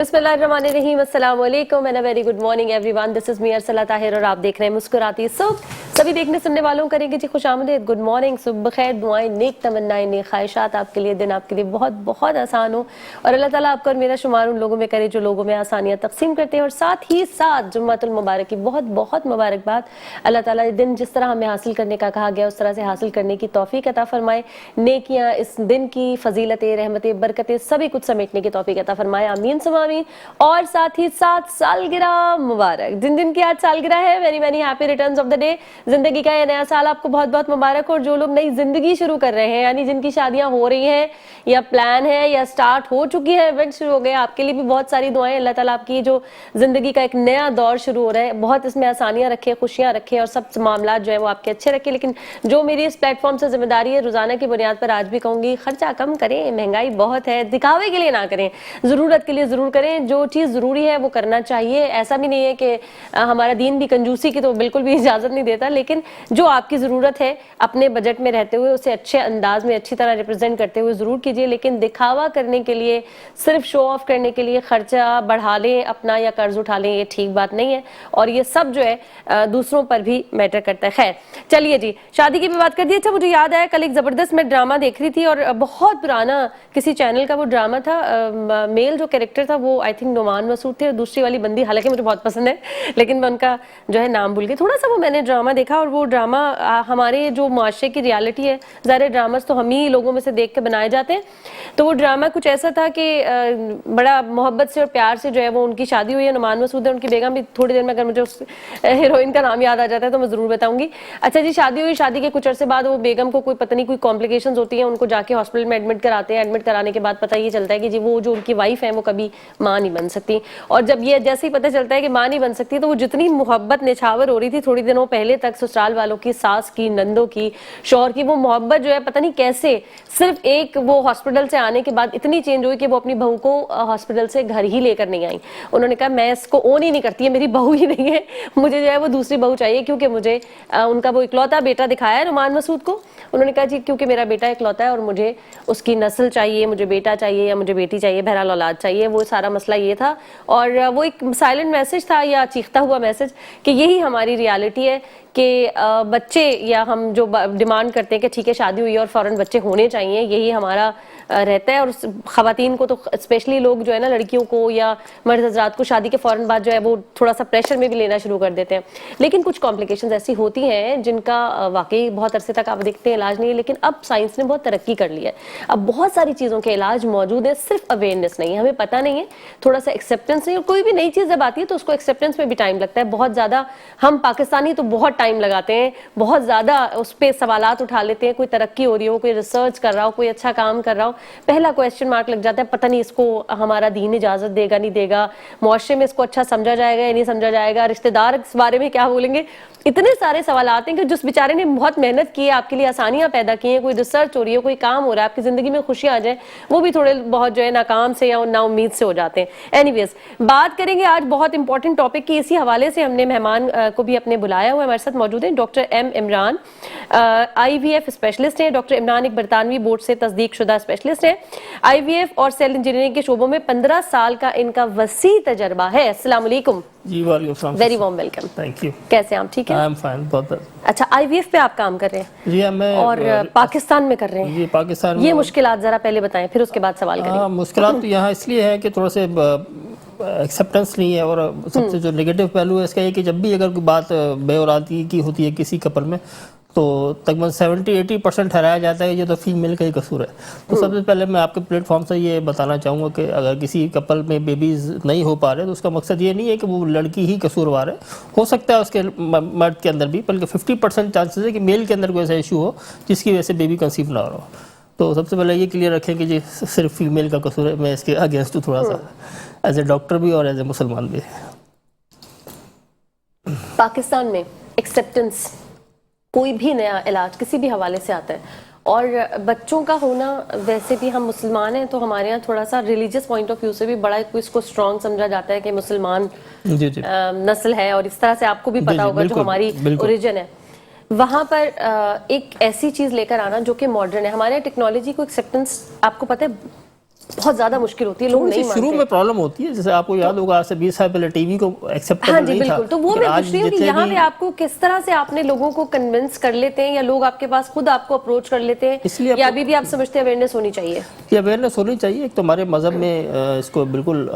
बिस्मिल्लाहिर्रहमानिर्रहीम, अस्सलाम वालेकुम and a very good morning everyone. This is me Arsala Tahir और आप देख रहे हैं मुस्कुराती सुबह। सभी देखने सुनने वालों करेंगे जी खुशामदीद, गुड मॉर्निंग, सुबह खैर, दुआएं, नेक तमन्नाएं, नेक ख्वाहिशात आपके लिए, दिन आपके लिए बहुत बहुत आसान हो और अल्लाह ताला आपका और मेरा शुमार उन लोगों में करे जो लोगों में आसानियां तकसीम करते हैं। और साथ ही साथ जुम्मतुल मुबारक की बहुत बहुत मुबारकबाद। अल्लाह ताला ये दिन जिस तरह हमें हासिल करने का कहा गया उस तरह से हासिल करने की तौफीक अता फरमाए। नेकियां, इस दिन की फजीलतें, रहमतें, बरकतें सभी कुछ समेटने की तौफीक अता फरमाए, आमीन सुम्मा आमीन। और साथ ही साथ सालगिरह मुबारक, जिन दिन की आज सालगिरह है, very very happy returns of the day. जिंदगी का ये नया साल आपको बहुत बहुत मुबारक हो। और जो लोग नई जिंदगी शुरू कर रहे हैं, यानी जिनकी शादियां हो रही हैं या प्लान है या स्टार्ट हो चुकी है, इवेंट शुरू हो गए, आपके लिए भी बहुत सारी दुआएं। अल्लाह ताला आपकी जो जिंदगी का एक नया दौर शुरू हो रहा है, बहुत इसमें आसानियां रखे, खुशियां रखे और सब मामला जो है वो आपके अच्छे रखे। लेकिन जो मेरी इस प्लेटफॉर्म से जिम्मेदारी है, रोजाना की बुनियाद पर आज भी कहूंगी, खर्चा कम करें, महंगाई बहुत है, दिखावे के लिए ना करें, जरूरत के लिए जरूर करें। जो चीज़ ज़रूरी है वो करना चाहिए। ऐसा भी नहीं है कि हमारा दीन भी कंजूसी की तो बिल्कुल भी इजाज़त नहीं देता, लेकिन जो आपकी ज़रूरत है अपने बजट में रहते हुए उसे अच्छे अंदाज में अच्छी तरह रिप्रेजेंट करते हुए ज़रूर कीजिए। लेकिन दिखावा करने के लिए, सिर्फ शो ऑफ करने के लिए खर्चा बढ़ा लें अपना या कर्ज उठा लें, ये ठीक बात नहीं है और ये सब जो है दूसरों पर भी मैटर करता है। खैर चलिए जी, शादी की भी बात कर दी। अच्छा, मुझे याद आया कल एक ज़बरदस्त मैं ड्रामा देख रही थी और बहुत पुराना किसी चैनल का वो ड्रामा था। मेल जो कैरेक्टर था वो आई थिंक नुमान मसूद थे और दूसरी वाली बंदी, हालांकि मुझे बहुत पसंद है लेकिन मैं उनका जो है नाम भूल गई। थोड़ा सा वो मैंने ड्रामा देखा और वो ड्रामा हमारे जो माशरे की रियलिटी है, ज़ाहिर ड्रामास तो हम ही लोगों में से देख के बनाए जाते हैं। तो वो ड्रामा कुछ ऐसा था कि बड़ा मोहब्बत से और प्यार से जो है वो उनकी शादी हुई है। नुमान मसूद है, उनकी बेगम भी, थोड़ी देर में अगर मुझे उस हीरोइन का नाम याद आ जाता है तो मैं ज़रूर बताऊंगी। अच्छा जी, शादी हुई, शादी के कुछ अर्से बाद वो बेगम को कोई पता नहीं कोई कॉम्प्लिकेशंस होती हैं, उनको जाके हॉस्पिटल में एडमिट कराते हैं। एडमिट कराने के बाद पता ये चलता है कि जी वो जो उनकी वाइफ है वो कभी माँ नहीं बन सकती। और जब ये जैसे ही पता चलता है कि माँ नहीं बन सकती तो वो जितनी मोहब्बत निछावर हो रही थी थोड़ी दिनों पहले तक ससुराल वालों की, सास की, नंदों की, शौहर की, वो मोहब्बत जो है पता नहीं कैसे सिर्फ एक वो हॉस्पिटल से आने के बाद इतनी चेंज हुई कि वो अपनी बहू को हॉस्पिटल से घर ही लेकर नहीं आई। उन्होंने कहा मैं इसको ओन ही नहीं करती है, मेरी बहू ही नहीं है, मुझे जो है वो दूसरी बहू चाहिए, क्योंकि मुझे उनका वो इकलौता बेटा दिखाया है नुमान मसूद को। उन्होंने कहा जी क्योंकि मेरा बेटा इकलौता है और मुझे उसकी नस्ल चाहिए, मुझे बेटा चाहिए या मुझे बेटी चाहिए, बहरहाल औलाद चाहिए, वो सारा मसला ये था। और वो एक साइलेंट मैसेज था या चीखता हुआ मैसेज कि यही हमारी रियलिटी है कि बच्चे, या हम जो डिमांड करते हैं कि ठीक है शादी हुई और फौरन बच्चे होने चाहिए, यही हमारा रहता है। और ख़वातीन को तो स्पेशली लोग जो है ना, लड़कियों को या मर्द हज़रात को शादी के फ़ौरन बाद जो है वो थोड़ा सा प्रेशर में भी लेना शुरू कर देते हैं। लेकिन कुछ कॉम्प्लिकेशंस ऐसी होती हैं जिनका वाकई बहुत अरसे तक आप देखते हैं इलाज नहीं है, लेकिन अब साइंस ने बहुत तरक्की कर लिया है, अब बहुत सारी चीज़ों के इलाज मौजूद है। सिर्फ अवेयरनेस नहीं है, हमें पता नहीं है, थोड़ा सा एक्सेप्टेंस नहीं। और कोई भी नई चीज़ जब आती है तो उसको एक्सेप्टेंस में भी टाइम लगता है बहुत ज़्यादा। हम पाकिस्तानी तो बहुत टाइम लगाते हैं, बहुत ज़्यादा उस पर सवालात उठा लेते हैं। कोई तरक्की हो रही हो, कोई रिसर्च कर रहा हो, कोई अच्छा काम कर रहा हो, पहला क्वेश्चन मार्क लग जाता है, पता नहीं इसको हमारा दीन इजाज़त देगा नहीं देगा, मुआशरे में इसको अच्छा समझा जाएगा या नहीं समझा जाएगा, रिश्तेदार इस बारे में क्या बोलेंगे। इतने सारे सवाल आते हैं कि जिस बेचारे ने बहुत मेहनत की है, आपके लिए आसानियां पैदा की हैं, कोई रिसर्च हो रही है, कोई काम हो रहा है, आपकी ज़िंदगी में खुशियाँ आ जाए, वो भी थोड़े बहुत जो है नाकाम से या ना उम्मीद से हो जाते हैं। एनीवेज, बात करेंगे आज बहुत इंपॉर्टेंट टॉपिक की। इसी हवाले से हमने मेहमान को भी अपने बुलाया हुआ है, हमारे साथ मौजूद हैं doctor M Imran, IVF specialist हैं। डॉक्टर इमरान एक बरतानवी बोर्ड से तस्दीक शुदा स्पेशलिस्ट हैं। IVF और सेल इंजीनियरिंग के शोबों में 15 साल का इनका वसी तजर्बा है। अस्सलाम वालेकुम जी, वालेकुम, very warm welcome. Thank you. कैसे आप, ठीक है? आई एम फाइन, बहुत अच्छा, IVF पे आप काम कर रहे हैं जी? मैं और पाकिस्तान में कर रहे हैं जी, पाकिस्तान में। ये मुश्किलात जरा पहले बताएं, फिर उसके बाद सवाल करेंगे। मुश्किलात तो यहाँ इसलिए है कि थोड़ा से एक्सेप्टेंस नहीं है, और सबसे जो नेगेटिव पहलू है इसका है कि जब भी अगर कोई बात बेऔलादी की होती है किसी कपल में तो तकरीबन 70-80% ठहराया जाता है ये तो फीमेल का ही कसूर है। तो सबसे पहले मैं आपके प्लेटफॉर्म से ये बताना चाहूँगा कि अगर किसी कपल में बेबीज़ नहीं हो पा रहे तो उसका मकसद ये नहीं है कि वो लड़की ही कसूरवार है, हो सकता है उसके मर्द के अंदर भी, बल्कि 50% चांसेस है कि मेल के अंदर कोई ऐसा इशू हो जिसकी वजह से बेबी कंसीव ना हो रहा हो। तो सबसे पहले ये क्लियर रखें कि जी सिर्फ फीमेल का कसूर है। मैं इसके अगेंस्ट हूँ थोड़ा सा, एज ए डॉक्टर भी और एज ए मुसलमान भी। पाकिस्तान में एक्सेप्टेंस, कोई भी नया इलाज किसी भी हवाले से आता है, और बच्चों का होना, वैसे भी हम मुसलमान हैं तो हमारे यहाँ थोड़ा सा रिलीजियस पॉइंट ऑफ व्यू से भी बड़ा इसको स्ट्रॉन्ग समझा जाता है कि मुसलमान नस्ल है, और इस तरह से आपको भी पता होगा जो हमारी ओरिजिन है वहाँ पर एक ऐसी चीज़ लेकर आना जो कि मॉडर्न है। हमारे यहाँ टेक्नोलॉजी को एक्सेप्टेंस आपको पता है بہت زیادہ مشکل ہوتی ہے, لوگ نہیں شروع مانتے. میں پرابلم ہوتی ہے, جیسے آپ کو یاد ہوگا آج سے 20 سال پہلے ٹی وی کو ایکسیپٹیبل ہاں جی نہیں تھا. بالکل, تو وہ میں پوچھ رہی ہوں کہ یہاں پہ آپ کو کس طرح سے آپ نے لوگوں کو کنونس کر لیتے ہیں, یا لوگ آپ کے پاس خود آپ کو اپروچ کر لیتے ہیں, یا ابھی بھی آپ سمجھتے ہیں اویئرنیس ہونی چاہیے؟ یہ اویئرنیس ہونی چاہیے. ایک تو ہمارے مذہب میں اس کو بالکل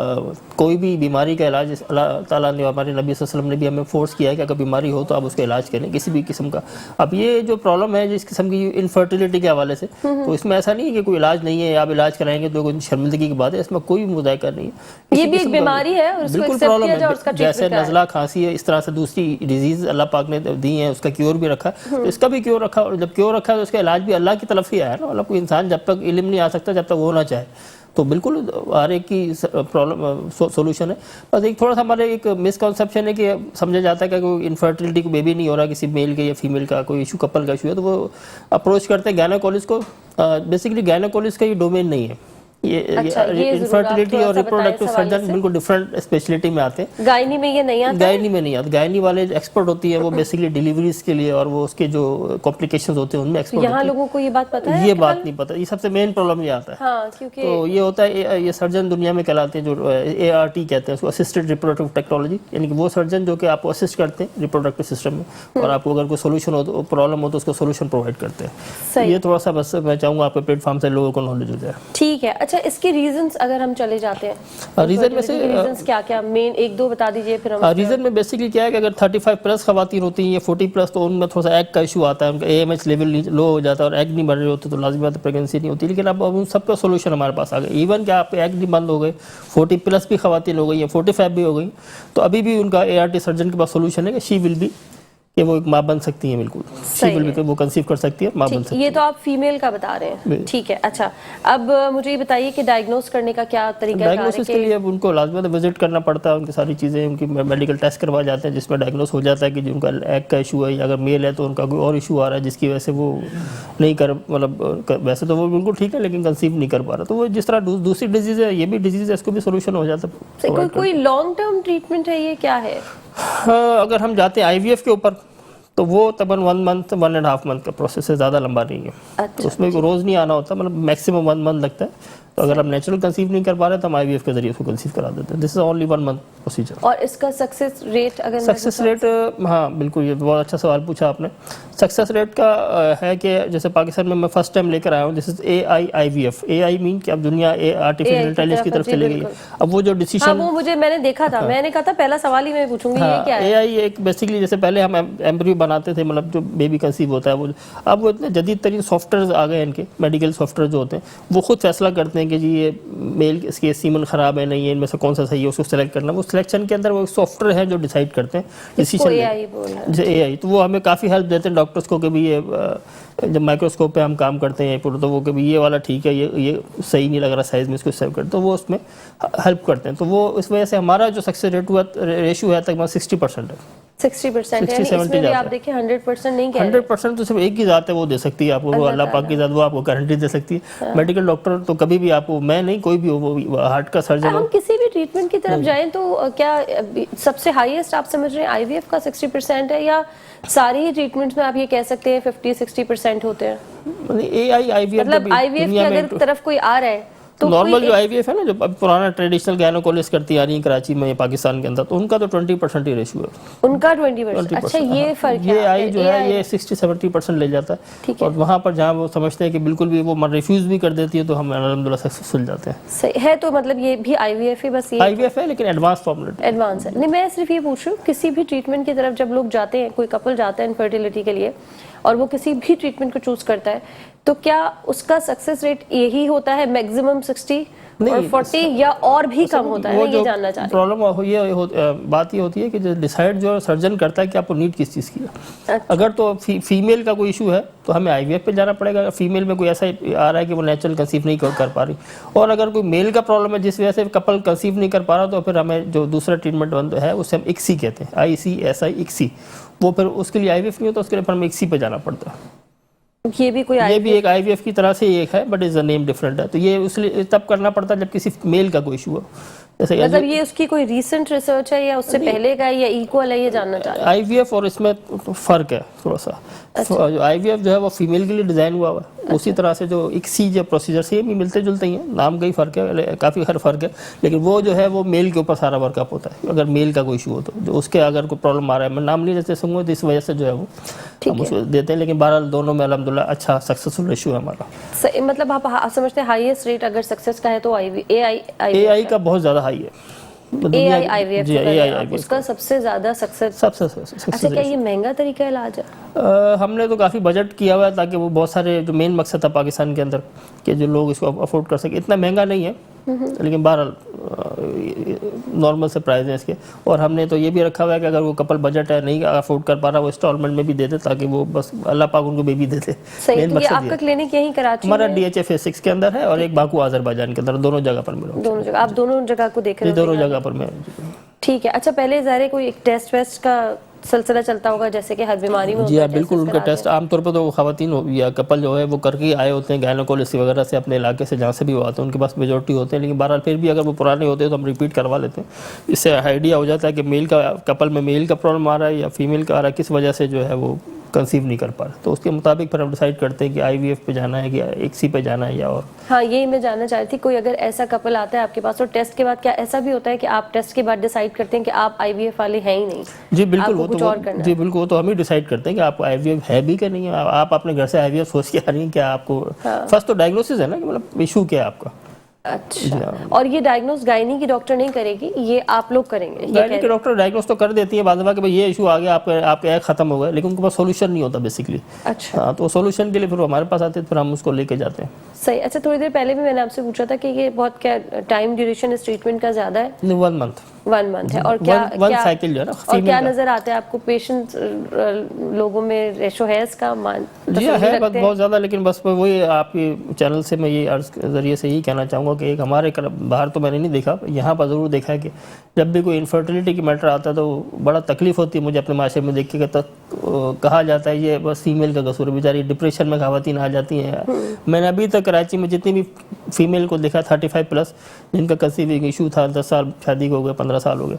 کوئی بھی بیماری کا علاج اللہ تعالیٰ نے, ہمارے نبی صلی اللہ علیہ وسلم نے بھی ہمیں فورس کیا ہے کہ اگر بیماری ہو تو آپ اس کا علاج کریں کسی بھی قسم کا. اب یہ جو پرابلم ہے جس قسم کی انفرٹیلٹی کے حوالے سے, تو اس میں ایسا نہیں ہے کہ کوئی علاج نہیں ہے, آپ علاج کرائیں گے تو کوئی شرمندگی کی بات ہے, اس میں کوئی مذائقہ نہیں ہے. یہ بھی ایک بیماری ہے اور اس کو بالکل ایکسیپٹ پرابلم کیا جائے اور ہے. اس کا جیسے نزلہ کھانسی ہے اس طرح سے دوسری ڈیزیز اللہ پاک نے دی ہیں, اس کا کیور بھی رکھا, تو اس کا بھی کیور رکھا, اور جب کیور رکھا تو اس کا علاج بھی اللہ کی طرف ہی آیا نا. مطلب کوئی انسان جب تک علم نہیں آ سکتا جب تک وہ نہ چاہے, تو بالکل ہر ایک کی پرابلم سولوشن ہے. بس ایک تھوڑا سا ہمارے ایک مسکنسیپشن ہے کہ سمجھا جاتا ہے کہ کوئی انفرٹیلٹی کو بیبی نہیں ہو رہا کسی میل کے یا فیمیل کا, کوئی ایشو کپل کا ایشو ہے, تو وہ اپروچ کرتے ہیں گائنیکولوجسٹ کو. بیسیکلی گائنیکولوجسٹ کا یہ ڈومین نہیں ہے. یہ انفرٹیلٹی اور ریپروڈکٹیو سرجن بالکل ڈفرینٹ اسپیشلٹی میں آتے ہیں. گائنی میں یہ نہیں آتا, گائنی میں نہیں آتا. گائنی والے ایکسپرٹ ہوتی ہیں, وہ بیسیکلی ڈیلیوریز کے لیے اور وہ اس کے جو کمپلیکیشنز ہوتے ہیں ان میں ایکسپرٹ ہوتی ہیں. یہاں لوگوں کو یہ بات پتہ ہے؟ یہ بات نہیں پتہ, یہ سب سے مین پرابلم یہ آتا ہے. ہاں کیونکہ تو یہ ہوتا ہے, یہ سرجن دنیا میں کہلاتے ہیں جو ART کہتے ہیں اس کو, اسسٹڈ ریپروڈکٹیو ٹیکنالوجی, یعنی کہ وہ سرجن جو کہ آپ کو اسسٹ کرتے ہیں ریپروڈکٹیو سسٹم میں, اور آپ کو اگر کوئی سولوشن ہو, پرابلم ہو تو اس کو سولوشن پرووائڈ کرتے ہیں. یہ تھوڑا سا بس میں چاہوں گا آپ کے پلیٹ فارم سے لوگوں کو نالج ہو جائے. ٹھیک ہے. اچھا, اس کے ریزنز اگر ہم چلے جاتے ہیں, ریزن میں سے ریزنز کیا کیا مین ایک دو بتا دیجئے پھر ہم. ریزن میں بیسیکلی کیا ہے کہ اگر 35 پلس خواتین ہوتی ہیں یا 40 پلس, تو ان میں تھوڑا سا ایگ کا ایشو آتا ہے, ان کا AMH لیول لو ہو جاتا ہے اور ایگ نہیں بڑھ رہے ہوتے, تو لازمی بات ہے پریگنسی نہیں ہوتی. لیکن اب ان سب کا سولوشن ہمارے پاس آ گیا. ایون کہ آپ کے ایگ نہیں بند ہو گئے, 40 پلس بھی خواتین ہو گئی یا 45 بھی ہو گئی, تو ابھی بھی ان کا ART سرجن کے پاس سولوشن ہے کہ شی ول بی, کہ وہ ایک ماں بن سکتی ہیں. بالکل شی ول بی, وہ کنسیو کر سکتی ہے, ماں بن سکتی ہے. یہ تو آپ فیمیل کا بتا رہے ہیں, ٹھیک ہے. اچھا, اب مجھے یہ بتائیے کہ ڈائگنوز کرنے کا کیا طریقہ کار ہے؟ ڈائگنوسس کے لیے اب ان کو لازمت وزٹ کرنا پڑتا ہے, ان کی ساری چیزیں, ان کی میڈیکل ٹیسٹ کروائے جاتے ہیں جس میں ڈائگنوس ہو جاتا ہے کہ ان کا ایگ کا ایشو ہے, یا اگر میل ہے تو ان کا کوئی اور ایشو آ رہا ہے جس کی وجہ سے وہ نہیں کر, مطلب ویسے تو وہ بالکل ٹھیک ہے لیکن کنسیو نہیں کر پا رہا. تو وہ جس طرح دوسری ڈیزیز ہے, یہ بھی ڈیزیز ہے, اس کو بھی سولوشن ہو جاتا ہے. کوئی لانگ ٹرم ٹریٹمنٹ ہے, یہ کیا ہے؟ اگر ہم جاتے ہیں IVF کے اوپر, تو وہ تقریباً 1 منتھ 1.5 منتھ کا پروسیس ہے, زیادہ لمبا نہیں ہے. اس میں روز نہیں آنا ہوتا, مطلب میکسیمم 1 منتھ لگتا ہے. تو اگر ہم نیچرل کنسیو نہیں کر پا رہے تو ہم IVF کے ذریعے اس کو کنسیو کرا دیتے ہیں. دس از اونلی 1 منتھ پروسیجر. اور اس کا سکسیس ریٹ اگر سکسیس ریٹ, ہاں بالکل, یہ بہت اچھا سوال پوچھا آپ نے. سکسیس ریٹ کا ہے کہ جیسے پاکستان میں فرسٹ ٹائم لے کر آیا ہوں, دس از AI-IVF. AI مین کہ اب دنیا آرٹیفیشل انٹیلیجنس کی طرف چلے گئی. اب وہ جو ڈیسیشن, وہ مجھے میں نے دیکھا تھا, میں نے کہا تھا پہلا سوال ہی میں پوچھوں گی یہ کیا ہے. AI ایک بیسیکلی جیسے پہلے ہم ایمبریو بناتے تھے, مطلب جو بیبی کنسیو ہوتا ہے, وہ اب وہ اتنے جدید ترین سافٹ ویئرز آ گئے, ان کے میڈیکل سافٹ ویئر جو ہوتے ہیں وہ خود فیصلہ کرتے ہیں کہ جی یہ میل اس کے سیمن خراب ہے نہیں ہے, ان میں سے کون سا صحیح ہے, اس کو سلیکٹ کرنا. وہ سلیکشن کے اندر وہ سافٹ ویئر ہے جو ڈیسائیڈ کرتے ہیں ڈیسیشن. جیسے AI, تو وہ ہمیں کافی ہیلپ دیتے ہیں ڈاکٹرس کو کہ بھی یہ جب مائکروسکوپ پہ ہم کام کرتے ہیں تو وہ کہ بھی یہ والا ٹھیک ہے, یہ صحیح نہیں لگ رہا سائز میں, اس کو سیو کرتے, تو وہ اس میں ہیلپ کرتے ہیں. تو وہ اس وجہ سے ہمارا جو سکسیس ریٹ ہوا ریشو ہے تقریباً 60% ہے. 60%, یعنی اس میں بھی آپ دیکھیں 100% نہیں کہہ رہے. 100% تو صرف ایک کی ذات ہے, وہ دے سکتی ہے آپ کو, وہ اللہ پاک کی ذات, وہ آپ کو گارنٹی دے سکتی ہے. میڈیکل ڈاکٹر تو کبھی بھی آپ کو, میں نہیں کوئی بھی ہو, وہ ہارٹ کا سرجن ہو. ہم کسی بھی ٹریٹمنٹ کی طرف جائیں تو کیا سب سے ہائیسٹ آپ سمجھ رہے ہیں IVF کا 60% ہے, یا ساری ٹریٹمنٹس میں آپ یہ کہہ سکتے ہیں 50-60% ہوتے ہیں؟ مطلب IVF کی اگر طرف کوئی آ رہا ہے تو نارمل جو IVF ہے نا, جو پرانا ٹریڈیشنل گائنیکولوجسٹ کرتی آ رہی ہیں کراچی میں, پاکستان کے اندر, تو ان کا تو 20% ہی ریشو ہے. ان کا 20%. اچھا, یہ فرق ہے. یہ آئی جو ہے یہ 60-70% لے جاتا ہے, اور وہاں پر جہاں وہ سمجھتے ہیں کہ بالکل بھی وہ ریفیوز بھی کر دیتی ہے, تو ہم الحمدللہ سکسیسفل جاتے ہیں. صحیح ہے. تو مطلب یہ بھی IVF ہے, بس یہ IVF ہے لیکن ایڈوانس فارم ایڈوانس ہے. نہیں, میں صرف یہ پوچھ رہی ہوں, کسی بھی ٹریٹمنٹ کی طرف جب لوگ جاتے ہیں, کوئی کپل جاتا ہے انفرٹیلٹی کے لیے اور وہ کسی بھی ٹریٹمنٹ کو چوز کرتا ہے, تو کیا اس کا سکسیس ریٹ یہی ہوتا ہے میکسیمم 60 اور 40 یا اور بھی کم ہوتا ہے؟ یہ جاننا چاہ رہی ہوں. پرابلم بات یہ ہوتی ہے کہ ڈیسائیڈ جو سرجن کرتا ہے کہ آپ کو نیڈ کس چیز کی ہے. اگر تو فیمیل کا کوئی ایشو ہے تو ہمیں IVF پہ جانا پڑے گا. فیمیل میں کوئی ایسا آ رہا ہے کہ وہ نیچرل کنسیو نہیں کر پا رہی, اور اگر کوئی میل کا پرابلم ہے جس وجہ سے کپل کنسیو نہیں کر پا رہا, تو پھر ہمیں جو دوسرا ٹریٹمنٹ ہے اسے ہم ICSI کہتے ہیں, ICSI ICSI. وہ پھر اس کے لیے IVF نہیں ہوتا, اس کے لیے پھر ہمیں ICSI پہ جانا پڑتا ہے. یہ بھی ایک IVF کی طرح سے ایک ہے, but is a name different ہے. تو یہ اس لیے تب کرنا پڑتا ہے جب کسی میل کا کوئی ایشو ہو. مطلب یہ اس کی کوئی ریسنٹ ریسرچ ہے یا اس سے پہلے کا یا ایکول ہے, یہ جاننا چاہ رہے ہیں. IVF اور اس میں فرق ہے تھوڑا سا. جو IVF جو ہے وہ فیمیل کے لیے ڈیزائن ہوا ہے, उसी तरह से जो ICSI जो प्रोसीजर सेम ही मिलते जुलते ही हैं, नाम का ही फ़र्क है, काफ़ी हर फ़र्क है, लेकिन वो जो है वो मेल के ऊपर सारा वर्कअप होता है। अगर मेल का कोई इशू हो तो जो उसके अगर कोई प्रॉब्लम आ रहा है, मैं नाम नहीं लेते सकूँगा, तो इस वजह से जो है वो हम उसको देते हैं, लेकिन बहरहाल दोनों में अल्हम्दुलिल्लाह अच्छा सक्सेसफुल रेशियो है हमारा। मतलब आप समझते हैं हाईएस्ट रेट अगर सक्सेस का है तो AI का बहुत ज़्यादा हाई है। AI IVF जी, AI उसका सबसे ज़्यादा सक्सेस। सबसे अच्छा, क्या ये महंगा तरीका इलाज है? हमने तो काफ़ी बजट किया हुआ है ताकि वो बहुत सारे जो मेन मकसद था पाकिस्तान के अंदर कि जो लोग इसको अफोर्ड कर सके। इतना महंगा नहीं है, लेकिन बहरहाल नॉर्मल से प्राइस है इसके। और हमने तो ये भी रखा हुआ है कि अगर वो कपल बजट है, नहीं अफोर्ड कर पा रहा, वो इंस्टॉलमेंट में भी दे दे, ताकि वो बस अल्लाह पाक उनको बेबी दे दे। सही। तो ये आपका क्लिनिक यहीं कराची हमारा DHA 6 के अंदर है और एक बाकू आज़रबाईजान के अंदर, दोनों जगह पर मिलो। दोनों जगह आप दोनों जगह को देख रहे हो? दोनों जगह पर मैं। ठीक है। अच्छा, पहले ज़ाहिर कोई एक टेस्ट वेस्ट का सिलसिला चलता होगा, जैसे कि हर बीमारी में? जी हाँ, बिल्कुल। उनका टेस्ट आमतौर पर तो ख़वातीन या कपल जो है वो करके आए होते हैं गायनोकोलॉजिस्ट वगैरह से, अपने इलाके से जहाँ से भी वो आते हैं, उनके पास मेजॉरिटी होते हैं, लेकिन बहरहाल फिर भी अगर वो पुराने होते हैं तो हम रिपीट करवा लेते हैं। इससे आइडिया हो जाता है कि मेल का कपल में मेल का प्रॉब्लम आ रहा है या फीमेल का आ रहा है, किस वजह से जो है वो कंसीव नहीं कर पा रहे। तो उसके मुताबिक फिर हम डिसाइड करते हैं कि IVF पे जाना है कि ICSI पे जाना है या और। हाँ, यही मैं जानना चाह रही थी, कोई अगर ऐसा कपल आता है आपके पास तो टेस्ट के बाद क्या ऐसा भी होता है कि आप टेस्ट के बाद डिसाइड करते हैं कि आप IVF वाले हैं ही नहीं? जी बिल्कुल, वो तो जी बिल्कुल, वो तो हम ही डिसाइड करते हैं कि आपको IVF है भी कि नहीं है। आप अपने घर से IVF सोच के आ रही हैं, क्या आपको फर्स्ट तो डायग्नोसिस है ना कि मतलब इशू क्या है आपका। अच्छा, और ये डायग्नोस गायनी की डॉक्टर नहीं करेगी, ये आप लोग करेंगे? गायनी की डॉक्टर डायग्नोस तो कर देती है बाद में कि भाई ये इशू आ गया, आपके एग खत्म हो गया, लेकिन उनके पास सोल्यूशन नहीं होता बेसिकली। अच्छा। हाँ, तो सोल्यूशन के लिए फिर वो हमारे पास आते हैं, फिर हम उसको लेके जाते हैं। सही। अच्छा, थोड़ी देर पहले भी मैंने आपसे पूछा था कि ये बहुत क्या टाइम ड्यूरेशन इस ट्रीटमेंट का ज़्यादा है? 1 मंथ। 1 मंथ है। और क्या साइकिल जो है ना, और क्या नजर आता है आपको पेशेंट लोगों में रेशो है इसका? जी है बहुत ज़्यादा, लेकिन बस वही आपके चैनल से मैं ये अर्ज के ज़रिए से यही कहना चाहूँगा कि एक हमारे बाहर तो मैंने नहीं देखा, यहाँ पर ज़रूर देखा है कि जब भी कोई इनफर्टिलिटी की मैटर आता है तो बड़ा तकलीफ होती है मुझे अपने माशरे में देख के। कहा जाता है ये बस फीमेल का कसूर है, बेचारी डिप्रेशन में ख़वातीन आ जाती हैं। मैंने अभी तक कराची में जितनी भी फीमेल को देखा 35+ जिनका कंसीविंग इशू था, 10 साल शादी को हो गए, 15 साल हो गए,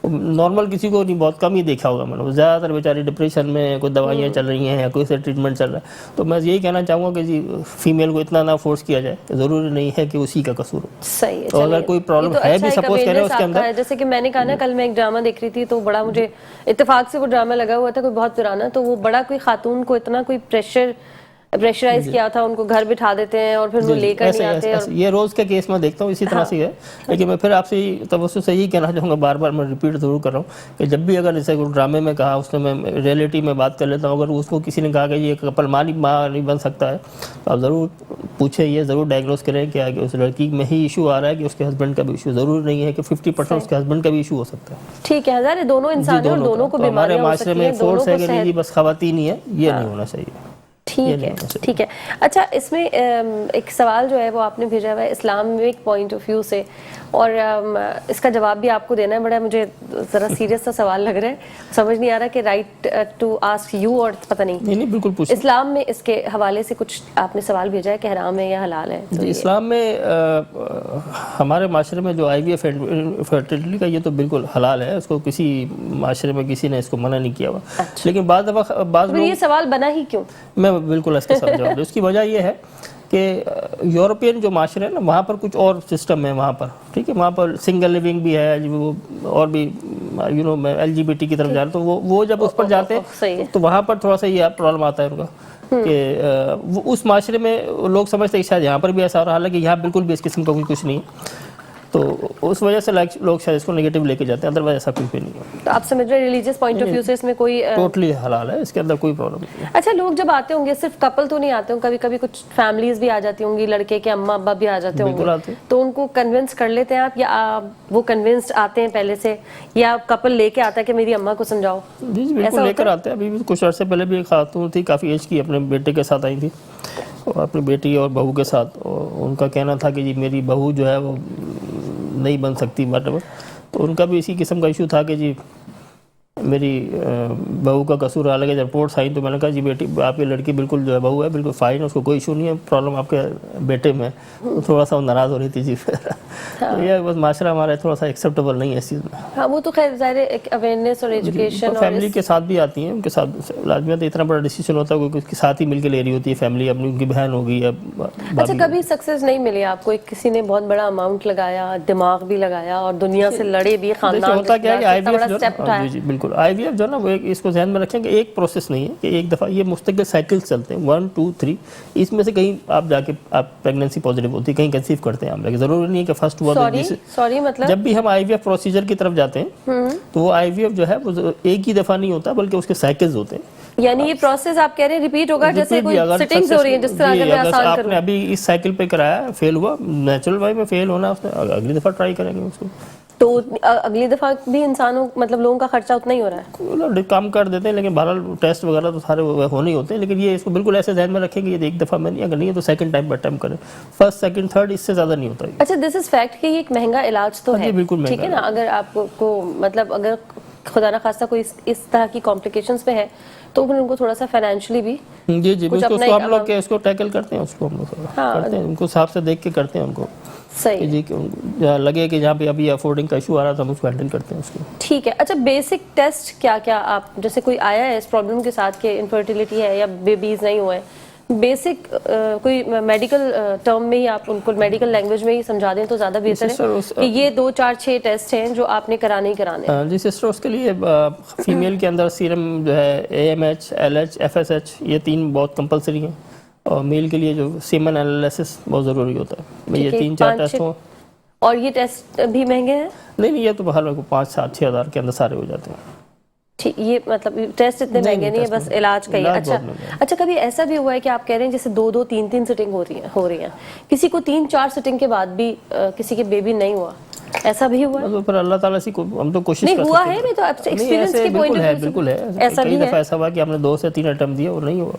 नॉर्मल किसी को नहीं, बहुत कम ही देखा होगा मैंने। ज़्यादातर बेचारी डिप्रेशन में, कोई दवाइयाँ चल रही हैं या कोई से ट्रीटमेंट चल रहा है। तो मैं यही कहना चाहूँगा कि जी फीमेल को इतना ना फोर्स किया जाए, ज़रूरी नहीं है कि उसी का कसूर हो। सही है। तो अगर कोई प्रॉब्लम है भी सपोज करें उसके अंदर, जैसे कि मैंने कहा ना, कल मैं एक ड्रामा देख रही थी तो बड़ा मुझे इत्तेफाक से वो ड्रामा लगा हुआ था, कोई बहुत पुराना, तो वो बड़ा कोई खातून को इतना कोई प्रेशराइज किया था, उनको घर बिठा देते हैं और फिर वो लेकर नहीं आते। और ये रोज़ के केस में देखता हूँ इसी तरह से है। लेकिन मैं फिर आपसे तवज्जो से यही कहना चाहूँगा, बार बार मैं रिपीट ज़रूर कर रहा हूँ कि जब भी अगर जैसे ड्रामे में कहा, उसने मैं रियलिटी में बात कर लेता हूँ, अगर उसको किसी ने कहा कि ये कपल माँ नहीं बन सकता है, तो आप ज़रूर पूछें, ये ज़रूर डायग्नोस करें कि आगे उस लड़की में ही इशू आ रहा है कि उसके हस्बैंड का भी इशू। ज़रूर नहीं है कि 50% उसके हस्बैंड का भी इशू हो सकता है। ठीक है, हज़ार दोनों इंसान हैं और दोनों को हमारे माशरे में फोर्स है कि बस खवातीन ही है, ये नहीं होना चाहिए। ठीक है, ठीक है। अच्छा, इसमें एक सवाल जो है वो आपने भेजा हुआ है इस्लामिक पॉइंट ऑफ व्यू से, और इसका जवाब भी आपको देना है। बड़ा मुझे ज़रा सीरियस सा सवाल लग रहा है, समझ नहीं आ रहा कि राइट टू आस्क यू, और पता नहीं बिल्कुल पूछिए। इस्लाम में इसके हवाले से कुछ आपने सवाल भेजा है कि हराम है या हलाल है? तो इस्लाम में हमारे माशरे में जो IVF फर्टिलिटी का ये तो बिल्कुल हलाल है, उसको किसी माशरे में किसी ने इसको मना नहीं किया हुआ। अच्छा। लेकिन बाद लोग, ये सवाल बना ही क्यों? मैं बिल्कुल इसका जवाब दूं। उसकी वजह यह है कि यूरोपियन जो माशरे है ना, वहाँ पर कुछ और सिस्टम है वहाँ पर, ठीक है। वहाँ पर सिंगल लिविंग भी है, वो और भी मैं LGBT की तरफ जा रहा हूँ, तो वो जब उस पर जाते हैं तो वहाँ पर थोड़ा सा ये प्रॉब्लम आता है उनका कि उस माशरे में लोग समझते हैं शायद यहाँ पर भी ऐसा हो रहा है, हालांकि यहाँ बिल्कुल भी इस किस्म का कुछ नहीं है। तो उस वजह से लोग शायद इसको नेगेटिव लेके जाते हैं, अदरवाइज ऐसा कुछ भी नहीं है। तो आप समझ रहे हैं रिलीजियस पॉइंट ऑफ व्यू से इसमें कोई टोटली हलाल है, इसके अंदर कोई प्रॉब्लम नहीं है। अच्छा, लोग जब आते होंगे, सिर्फ कपल तो नहीं आते होंगे, कभी कभी कुछ फैमिलीज भी आ जाती होंगी, लड़के के अम्मा अब्बा भी आ जाते होंगे, तो उनको कन्विंस कर लेते हैं आप, या वो कन्विंस्ड आते हैं पहले से, या कपल लेके आता है कि मेरी अम्मा को समझाओ? जी बिल्कुल लेकर आते हैं। अभी भी कुछ अर्से पहले भी एक खातून थी, काफ़ी एज की, अपने बेटे के साथ आई थी, और अपनी बेटी और बहू के साथ, और उनका कहना था कि जी मेरी बहू जो है वो नहीं बन सकती, मतलब तो उनका भी इसी किस्म का इशू था कि जी मेरी बहू का कसूर अलग है, रिपोर्ट्स आई तो मैंने कहा जी बेटी आपकी लड़की बिल्कुल जो है बहू है बिल्कुल फाइन है, उसको कोई इशू नहीं है, प्रॉब्लम आपके बेटे में। तो थोड़ा सा वो नाराज़ हो रही थी जी फिर। तो ये बस माशरा हमारा थोड़ा सा एक्सेप्टेबल नहीं है इस चीज़ में। हाँ, वो तो खैर ज़ाहिर है एक अवेयरनेस और एजुकेशन और फैमिली के साथ भी आती हैं, उनके साथ लाजमी इतना बड़ा डिसीजन होता है, कोई उसके साथ ही मिलकर ले रही होती है फैमिली अपनी, उनकी बहन होगी या अच्छा, कभी सक्सेस नहीं मिली आपको? एक किसी ने बहुत बड़ा अमाउंट लगाया, दिमाग भी लगाया और दुनिया से लड़े भी, खानदान होता क्या है कि आईवीएफ जो स्टेप जी बिल्कुल आईवीएफ जो ना वो एक इसको ध्यान में रखें कि एक प्रोसेस नहीं है कि एक दफ़ा, ये मुस्तकिल साइकिल्स चलते हैं 1 2 3, इसमें से कहीं आप जाके आप प्रेगनेंसी पॉजिटिव होती है, कहीं कंसीव करते हैं आप, लेकिन ज़रूरी नहीं है कि फर्स्ट हुआ। सॉरी मतलब जब भी हम आईवीएफ प्रोसीजर की तरफ जाते हैं तो वो आईवीएफ जो है वो एक ही दफ़ा नहीं होता बल्कि उसके साइकिल्स होते हैं। यानी ये प्रोसेस आप कह रहे हैं रिपीट होगा, जैसे कोई सिटिंग्स हो रही है जिस तरह अगर मैं आसान करूं। आपने अभी इस साइकिल पे कराया, फेल हुआ, नेचुरल वे में फेल होना, उसने अगली दफ़ा ट्राई करेंगे उसको। तो अगली दफा भी इंसानों मतलब लोगों का खर्चा उतना ही हो रहा है, काम कर देते हैं, लेकिन बहरहाल टेस्ट वगैरह तो सारे होने ही होते हैं, लेकिन ये इसको बिल्कुल ऐसे ध्यान में रखेंगे ये एक दफ़ा में नहीं, अगर नहीं है तो सेकंड टाइम पर अटेम्प्ट करें, फर्स्ट सेकंड थर्ड इससे ज़्यादा नहीं होता। अच्छा, दिस इज फैक्ट कि ये एक महंगा इलाज तो है, बिल्कुल ठीक है ना। अगर आपको मतलब अगर खुदा ना खास्ता कोई इस तरह की कॉम्प्लिकेशंस पे है तो फिर उनको थोड़ा सा फाइनेंशियली भी जी उसको हम लोग उसको टैकल करते हैं, उसको हम लोग करते हैं, उनको हिसाब से देख के करते हैं उनको सही जी, जहाँ लगे कि जहाँ पे अभी अफोर्डिंग का इशू आ रहा था हम उसको हैंडल करते हैं उसको। ठीक है। अच्छा, बेसिक टेस्ट क्या क्या आप, जैसे कोई आया है इस प्रॉब्लम के साथ कि इनफर्टिलिटी है या बेबीज नहीं हुए, बेसिक कोई मेडिकल टर्म में ही आप उनको मेडिकल लैंग्वेज में ही समझा दें तो ज़्यादा बेहतर है कि ये 2 4 6 टेस्ट हैं जो आपने कराने ही कराने हैं। जी सिस्टर, उसके लिए फीमेल के अंदर सीरम जो है AMH, LH, FSH ये 3 बहुत कंपलसरी हैं, और मेल के लिए जो सीमन एनालिसिस बहुत ज़रूरी होता है। ये 3-4 टेस्ट हों। और ये टेस्ट भी महंगे हैं? नहीं, ये तो बाहर 5-7-6 हज़ार के अंदर सारे हो जाते हैं। ठीक, ये मतलब टेस्ट इतने महंगे नहीं है, बस इलाज का ही। अच्छा, कभी ऐसा भी हुआ है कि आप कह रहे हैं जैसे 2-2 3-3 सिटिंग हो रही हैं, किसी को 3-4 सिटिंग के बाद भी किसी के बेबी नहीं हुआ, ऐसा भी हुआ है? पर अल्लाह ताला से हम तो कोशिश नहीं हुआ है, मैं तो एक्सपीरियंस की पॉइंट ऑफ व्यू बिल्कुल है, ऐसा भी है, ऐसा हुआ कि हमने 2 से 3 अटेम्प्ट दिए और नहीं हुआ,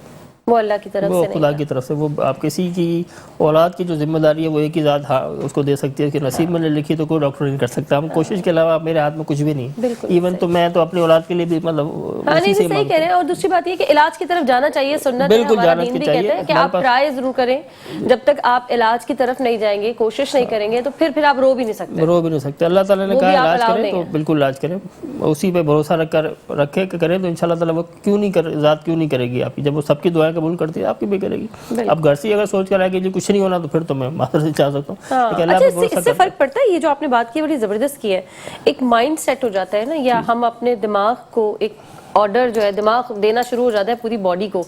वो अल्लाह की तरफ से, खुदा की तरफ से। वो आप किसी की औलाद की जो जिम्मेदारी है वो एक ही ज़ात उसको दे सकती है कि नसीब में लिखी तो कोई डॉक्टर नहीं कर सकता। हम कोशिश के अलावा मेरे हाथ में कुछ भी नहीं, इवन तो मैं तो अपनी औलाद के लिए भी मतलब नहीं सही कह रहे हैं। और दूसरी बात ये कि इलाज की तरफ जाना चाहिए, सुन्नत है, हमारा दीन भी कहता है कि आप ट्राई जरूर करें, जब तक आप इलाज की तरफ नहीं जाएंगे, कोशिश नहीं करेंगे तो फिर आप रो भी नहीं सकते। अल्लाह ताला ने कहा इलाज करें तो बिल्कुल इलाज करें, उसी पे भरोसा रखे करें तो इंशाल्लाह ताला वो ज़ात क्यों नहीं करेगी आपकी, जब वो सबकी दुआएं कबूल करती है आपकी भी करेगी। अब घर से अगर सोच कर आए कि कुछ नहीं होना तो फिर तो मैं माता से चाह सकता हूँ। अच्छा, इससे फर्क पड़ता है, ये जो आपने बात की बड़ी जबरदस्त की है, एक माइंड सेट हो जाता है ना, या हम अपने दिमाग को एक ऑर्डर जो है दिमाग देना शुरू हो जाता है पूरी बॉडी को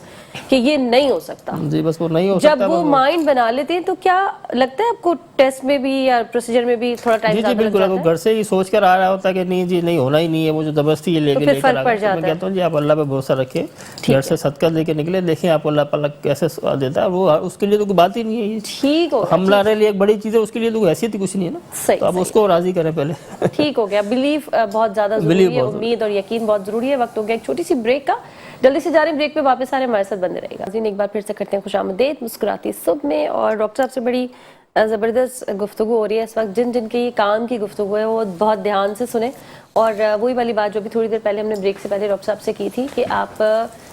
कि ये नहीं हो सकता जी, बस वो नहीं हो सकता। जब वो माइंड बना लेते हैं तो क्या लगता है आपको टेस्ट में भी या प्रोसीजर में भी थोड़ा टाइम जी बिल्कुल, वो घर से ही सोच कर आ रहा होता है कि नहीं जी नहीं होना ही नहीं है, वो जो जबरदस्ती ये लेके लेकर आ रहा है। मैं कहता हूँ जी आप अल्लाह पे भरोसा रखें, घर से सदका लेके निकले, देखें आपको अल्लाह पाक कैसे देता है, वो उसके लिए तो कोई बात ही नहीं है ये। ठीक हो, हमारे लिए एक बड़ी चीज़ है, उसके लिए तो हैसियत ही कुछ नहीं है ना, तो अब उसको राजी करें पहले। ठीक हो गया, बिलीव बहुत ज़्यादा ज़रूरी है, उम्मीद और यकीन बहुत ज़रूरी है। वक्त हो गया एक छोटी सी ब्रेक का, जल्दी से जा रहे हैं ब्रेक पे, वापस आ रहे हैं, हमारे साथ बने रहेगा। एक बार फिर से करते हैं खुशामदीद मुस्कुराती सुबह में, और डॉक्टर साहब से बड़ी ज़बरदस्त गुफ्तगू हो रही है इस वक्त। जिनके ये काम की गुफ्तगू है वो बहुत ध्यान से सुने, और वही वाली बात जो भी थोड़ी देर पहले हमने ब्रेक से पहले डॉक्टर साहब से की थी कि आप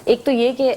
एक तो ये कि